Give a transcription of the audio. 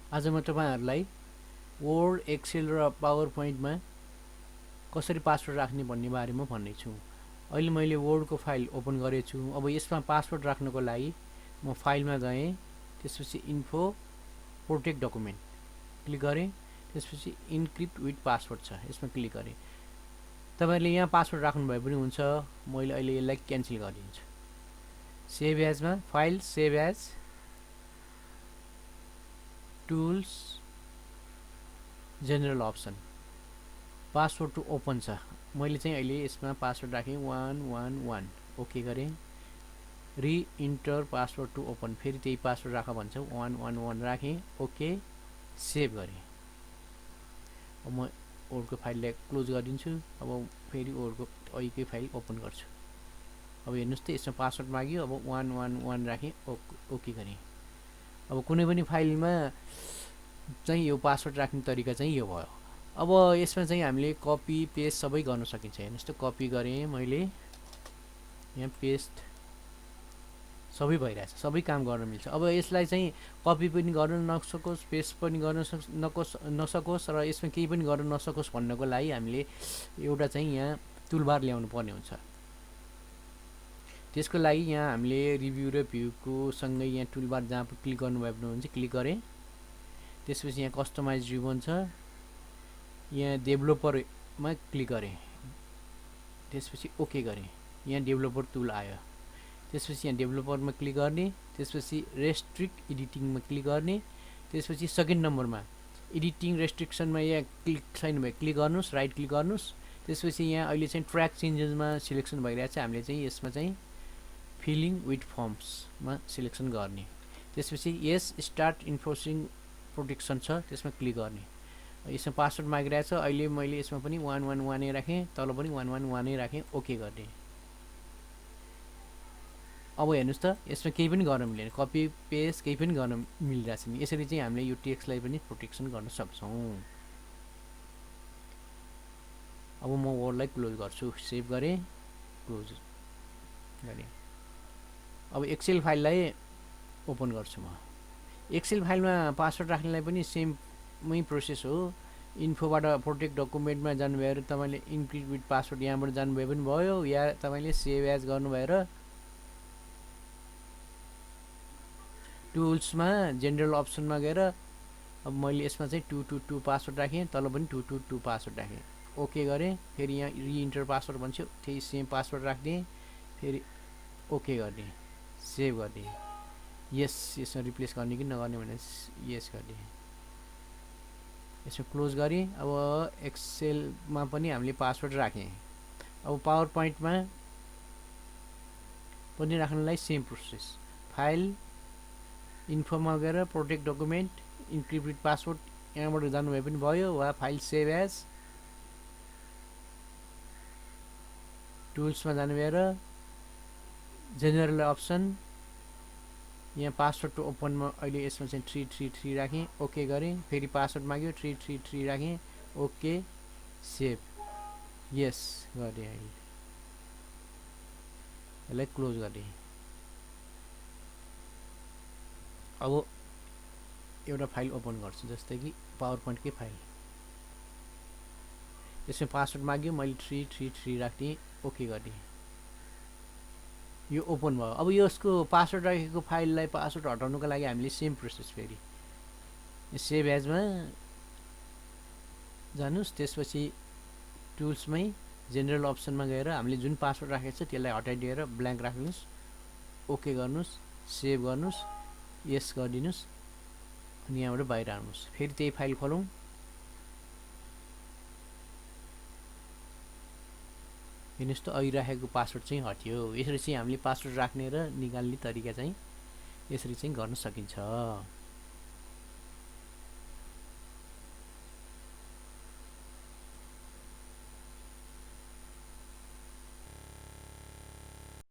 आज म तपाईहरुलाई वर्ड, एक्सेल र पावर पोइन्टमा कसरी पासवर्ड राख्ने भन्ने बारेमा भन्ने छु। अहिले मैले वर्डको फाइल ओपन गरेछु। अब यसमा पासवर्ड राख्नको लागि म फाइलमा गएँ, त्यसपछि इन्फो प्रोटेक्ट डकुमेन्ट क्लिक गरेँ, त्यसपछि इन्क्रिप्ट विथ पासवर्ड छ, यसमा क्लिक गरेँ। तपाईहरुले यहाँ पासवर्ड राख्नु भए पनि हुन्छ, मैले अहिले यसलाई क्यान्सल गरिदिन्छु। सेभ एजमा file, save as, tools, general option, password to open छ। मैले चाहिँ अहिले यसमा पासवर्ड राखेँ 111, ओके गरेँ। रि इन्टर पासवर्ड टु ओपन, फेरि त्यही पासवर्ड राख भन्छ, 111 राखेँ, ओके, सेभ गरेँ। अब म वर्डको फाइललाई क्लोज गरिदिन्छु। अब फेरि वर्डको अघिकै फाइल ओपन गर्छु। अब हेर्नुहोस् त यसमा पासवर्ड माग्यो, अब 111 राखेँ, ओके गरेँ। अब कुनै पनि फाइलमा चाहिँ यो पासवर्ड राख्ने तरिका चाहिँ यो भयो। अब यसमा चाहिँ हामीले कपी पेस्ट सबै गर्न सकिन्छ। हेर्नुहोस् त कपी गरेँ मैले, यहाँ पेस्ट सबै भइरहेछ, सबै काम गर्न मिल्छ। अब यसलाई चाहिँ कपी पनि गर्न नसकोस्, पेस्ट पनि गर्न नसकोस् र यसमा केही पनि गर्न नसकोस् भन्नको लागि हामीले एउटा चाहिँ यहाँ टुलबार ल्याउनु पर्ने हुन्छ। त्यसको लागि यहाँ हामीले रिभ्यू र भ्यूको सँगै यहाँ टुलबार जहाँ क्लिक गर्नुभयो भने हुन्छ, क्लिक गरेँ। त्यसपछि यहाँ कस्टमाइज रिबन छ, यहाँ डेभलोपरमा क्लिक गरेँ, त्यसपछि ओके गरेँ। यहाँ डेभलोपर टुल आयो, त्यसपछि यहाँ डेभलोपरमा क्लिक गर्ने, त्यसपछि रेस्ट्रिक्ट एडिटिङमा क्लिक गर्ने, त्यसपछि सेकेन्ड नम्बरमा एडिटिङ रेस्ट्रिक्सनमा यहाँ क्लिक छैन भने क्लिक गर्नुहोस्, राइट क्लिक गर्नुहोस्। त्यसपछि यहाँ अहिले चाहिँ ट्र्याक चेन्जेसमा सिलेक्सन भइरहेछ, हामीले चाहिँ यसमा चाहिँ फिलिङ विथ फर्म्समा सिलेक्सन गर्ने। त्यसपछि यस स्टार्ट इन्फोर्सिङ प्रोटेक्सन छ, त्यसमा क्लिक गर्ने। यसमा पासवर्ड मागिरहेछ, अहिले मैले यसमा पनि 111 राखेँ, तल पनि 111 राखेँ, ओके गर्ने। अब हेर्नुहोस् त यसमा केही पनि गर्न मिलेन, कपी पेस्ट केही पनि गर्न मिलिरहेछ नि। यसरी चाहिँ हामीले यो टेक्स्टलाई पनि प्रोटेक्सन गर्न सक्छौँ। अब म वर्डलाई क्लोज गर्छु, सेभ गरेँ, क्लोज गरेँ। अब एक्सेल फाइललाई ओपन गर्छु म। एक्सेल फाइलमा पासवर्ड राख्नेलाई पनि सेममै प्रोसेस हो। इन्फोबाट प्रोटेक्ट डकुमेन्टमा जानुभयो र तपाईँले इन्क्रिप्ट विथ पासवर्ड यहाँबाट जानुभयो पनि भयो, या तपाईँले सेभ एज गर्नुभयो र टुल्समा जेनरल अप्सनमा गएर अब मैले यसमा चाहिँ 222 पासवर्ड राखेँ, तल पनि 222 पासवर्ड राखेँ, ओके गरेँ। फेरि यहाँ रिइन्टर पासवर्ड भन्छु, त्यही सेम पासवर्ड राख्दिएँ, फेरि ओके गरिदिएँ, सेभ गरिदिएँ। यस, यसमा रिप्लेस गर्ने कि नगर्ने भने यस गरिदिएँ, यसमा क्लोज गरेँ। अब एक्सेलमा पनि हामीले पासवर्ड राखेँ। अब पावर पोइन्टमा पनि राख्नलाई सेम प्रोसेस, फाइल, इन्फोमा गएर protect document, encrypt with password यहाँबाट जानुभए पनि भयो, वा फाइल सेभ एज, टुल्समा जानुभएर जेनरल अप्सन, यहाँ पासवर्ड टु ओपनमा अहिले यसमा चाहिँ 333 राखेँ, ओके गरेँ। फेरि पासवर्ड माग्यो, 333 राखेँ, ओके, सेभ, यस गरेँ। अहिले यसलाई क्लोज गरेँ। अब एउटा फाइल ओपन गर्छु, जस्तै कि पावर पोइन्टकै फाइल। यसमा पासवर्ड माग्यो, मैले 333 राख्दिएँ, ओके गरिदिएँ, यो ओपन भयो। अब यसको पासवर्ड राखेको फाइललाई पासवर्ड हटाउनुको लागि हामीले सेम प्रोसेस फेरि सेभ एजमा जानुहोस्, त्यसपछि टुल्समै जेनरल अप्सनमा गएर हामीले जुन पासवर्ड राखेको छ त्यसलाई हटाइदिएर ब्ल्याङ्क राख्नुहोस्, ओके गर्नुहोस्, सेभ गर्नुहोस्, यस गरिदिनुहोस्, अनि यहाँबाट बाहिर आउनुहोस्। फेरि त्यही फाइल खोलौँ, हेर्नुहोस् त अघि राखेको पासवर्ड चाहिँ हट्यो। यसरी चाहिँ हामीले पासवर्ड राख्ने र निकाल्ने तरिका चाहिँ यसरी चाहिँ गर्न सकिन्छ।